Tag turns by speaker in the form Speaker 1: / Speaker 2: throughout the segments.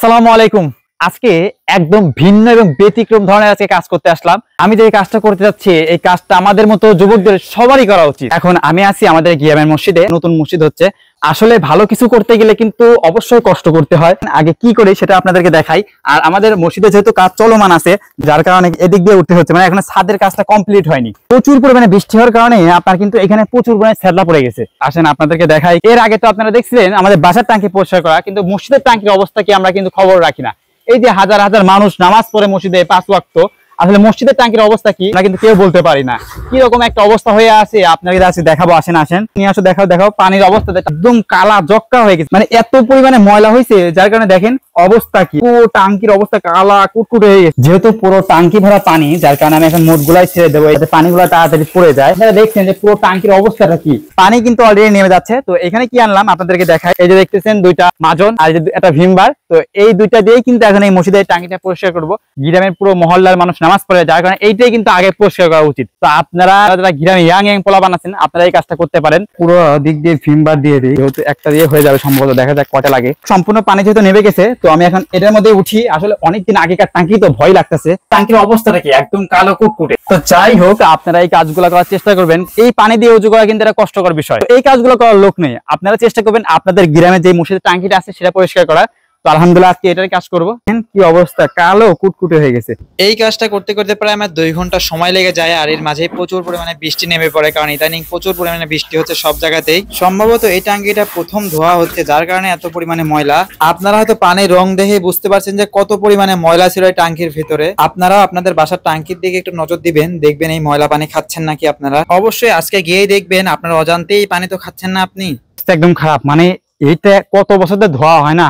Speaker 1: আসসালামু আলাইকুম। আজকে একদম ভিন্ন এবং ব্যতিক্রম ধরনের আজকে কাজ করতে আসলাম। আমি যে কাজটা করতে যাচ্ছি এই কাজটা আমাদের মতো যুবকদের সবারই করা উচিত। এখন আমি আছি আমাদের গিয়ামের মসজিদে, নতুন মসজিদ হচ্ছে। আসলে ভালো কিছু করতে গেলে কিন্তু অবশ্যই কষ্ট করতে হয়। আগে কি করি সেটা আপনাদেরকে দেখাই। আর আমাদের মসজিদে যেহেতু কাজ চলমান আছে, যার কারণে এদিক দিয়ে উঠতে হচ্ছে, মানে এখন ছাদের কাজটা কমপ্লিট হয়নি। প্রচুর পরিমাণে বৃষ্টি হওয়ার কারণে আপনার কিন্তু এখানে প্রচুর পরিমাণে ছেদলা পড়ে গেছে। আসেন আপনাদেরকে দেখাই। এর আগে তো আপনারা দেখছিলেন আমাদের বাসার ট্যাঙ্কি পরিষ্কার করা, কিন্তু মসজিদের ট্যাঙ্কির অবস্থা কি আমরা কিন্তু খবর রাখি না। এই যে হাজার হাজার মানুষ নামাজ পড়ে মসজিদে 5 ওয়াক্ত, আসলে মসজিদের ট্যাঙ্কির অবস্থা কি আমরা কিন্তু কেউ বলতে পারি না। কি রকম একটা অবস্থা হয়ে আছে আপনাকে দেখাবো। আসেন আসেন নিয়ে আসো, দেখাও পানির অবস্থা একদম কালা জক্কা হয়ে গেছে। মানে এত পরিমাণে ময়লা হয়েছে যার কারণে দেখেন অবস্থা কি, পুরো টাঙ্কির অবস্থা কালা কুটকুটে হয়ে গেছে। যেহেতু পুরো টাঙ্কি ভরা পানি, যার কারণে আমি এখন মোটগুলাই ছেড়ে দেবো যাতে পানিগুলো তাড়াতাড়ি পড়ে যায়। আপনারা দেখছেন যে পুরো টাঙ্কির অবস্থাটা কি, পানি কিন্তু অলরেডি নেমে যাচ্ছে। তো এখানে কি আনলাম আপনাদেরকে দেখাই। এই যে দেখতেছেন দুইটা মাজন আর একটা ভিমবার, তো এই দুইটা দিয়েই কিন্তু এখন এই মসজিদের টাঙ্কিটা পরিষ্কার করবো। গ্রামের পুরো মহল্লার মানুষ নামাজ পড়ে, যার কারণে এইটাই কিন্তু আগে পরিষ্কার করা উচিত। তো আপনারা যারা গ্রামে ইয়াং পোলাপান আছেন আপনারা এই কাজটা করতে পারেন। পুরো দিক দিয়ে ভিমবার দিয়ে দিই, যেহেতু একটা দিয়ে হয়ে যাবে সম্ভবত, দেখা যাক কটা লাগে। সম্পূর্ণ পানি যেহেতু নেমে গেছে, তো আমি এখন এটার মধ্যে উঠি। আসলে অনেকদিন আগেকার টাঙ্কি তো ভয় লাগতেছে, টাঙ্কির অবস্থাটা কি একদম কালো কুটকুটে। তো যাই হোক, আপনারা এই কাজগুলো করার চেষ্টা করবেন। এই পানি দিয়ে উজু করা কিন্তু এটা কষ্টকর বিষয়, এই কাজগুলো করার লোক নেই। আপনারা চেষ্টা করবেন আপনাদের গ্রামে যে মসজিদের টাঙ্কিটা আছে সেটা পরিষ্কার করার। তো আলহামদুলিল্লাহ আজকে এটার কাজ করবো। কি অবস্থা, কালো কুটকুটে হয়ে গেছে।
Speaker 2: এই কাজটা করতে করতে প্রায় আমার 2 ঘন্টা সময় লেগে যায়। আর এর মাঝে প্রচুর পরিমাণে বৃষ্টি নেমে পড়ে, কারণ ইদানিং প্রচুর পরিমাণে বৃষ্টি হচ্ছে সব জায়গাতেই। সম্ভবত এই টাঙ্কিটা প্রথম ধোয়া হচ্ছে, যার কারণে এত পরিমাণে ময়লা। আপনারা হয়তো পানির রং দেখে বুঝতে পারছেন যে কত পরিমাণে ময়লা ছিল এই টাঙ্কির ভিতরে। আপনারা আপনাদের বাসার টাঙ্কির দিকে একটু নজর দিবেন, দেখবেন এই ময়লা পানি খাচ্ছেন নাকি আপনারা। অবশ্যই আজকে গিয়েই দেখবেন আপনার অজান্তেই পানি তো খাচ্ছেন না আপনি।
Speaker 1: একদম খারাপ, মানে এইটা কত বছর ধরে ধোয়া হয় না,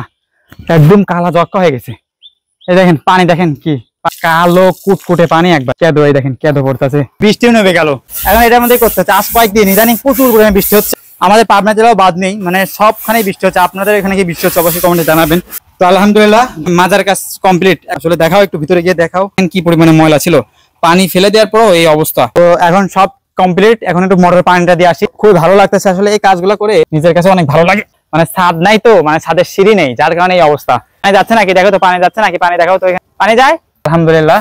Speaker 1: একদম কালা জক্কা হয়ে গেছে। এই দেখেন পানি, দেখেন কি কালো কুটকুটে পানি, একবার কেঁদো, এই দেখেন কেঁদো পড়তেছে। বৃষ্টিও নেমে গেল, এখন এটার মধ্যে করতে হচ্ছে। আজ কয়েকদিন ইদানিং প্রচুর পরিমাণে বৃষ্টি হচ্ছে। আমাদের পাবনা জেলাও বাদ নেই, মানে সবখানে বৃষ্টি হচ্ছে। আপনাদের এখানে কি বৃষ্টি হচ্ছে অবশ্যই কমেন্টে জানাবেন। তো আলহামদুলিল্লাহ মাজার কাজ কমপ্লিট। আসলে দেখাও, একটু ভিতরে গিয়ে দেখাও কি পরিমাণে ময়লা ছিল। পানি ফেলে দেওয়ার পরও এই অবস্থা। তো এখন সব কমপ্লিট, এখন একটু মোটরের পানিটা দিয়ে আসি। খুবই ভালো লাগতেছে আসলে এই কাজগুলো করে, নিজের কাছে অনেক ভালো লাগে। মানে ছাদ নাই তো, মানে ছাদের সিঁড়ি নেই, যার কারণে এই অবস্থা। যাচ্ছে নাকি দেখো তো, পানি যাচ্ছে নাকি, পানি দেখাও তো, পানি যায়। আলহামদুলিল্লাহ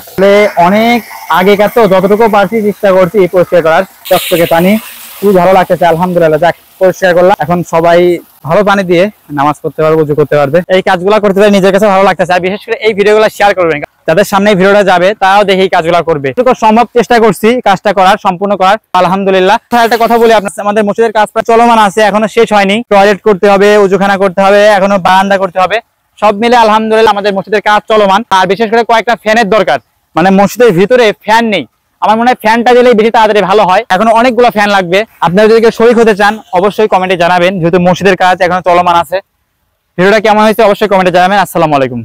Speaker 1: অনেক আগেকার তো যতটুকু পারছি চেষ্টা করছি পরিষ্কার করার। চকচকে পানি, খুবই ভালো লাগতেছে। আলহামদুলিল্লাহ যাক পরিষ্কার করলাম। এখন সবাই ভালো পানি দিয়ে নামাজ পড়তে পারবে, উজু করতে পারবে। এই কাজগুলো করতে পারে নিজের কাছে ভালো লাগতেছে। আর বিশেষ করে এই ভিডিওগুলো শেয়ার করবেন, যাদের সামনে ভিডিওটা যাবে তারাও দেখে এই কাজগুলো করবে। সম্ভব চেষ্টা করছি কাজটা করার, সম্পূর্ণ করার। আলহামদুলিল্লাহ। একটা কথা বলি, আমাদের মসজিদের কাজ প্রায় চলমান আছে, এখনো শেষ হয়নি। টয়লেট করতে হবে, উজুখানা করতে হবে, এখনো বারান্দা করতে হবে। সব মিলে আলহামদুলিল্লাহ আমাদের মসজিদের কাজ চলমান। আর বিশেষ করে কয়েকটা ফ্যানের দরকার, মানে মসজিদের ভিতরে ফ্যান নেই। আমার মনে হয় ফ্যানটা দিলেই বেশি তাড়াতাড়ি ভালো হয়। এখনো অনেকগুলো ফ্যান লাগবে। আপনারা যদি কেউ শরীক হতে চান অবশ্যই কমেন্টে জানাবেন, যেহেতু মসজিদের কাজ এখনো চলমান আছে। ভিডিওটা কেমন হয়েছে অবশ্যই কমেন্টে জানাবেন। আসসালামু আলাইকুম।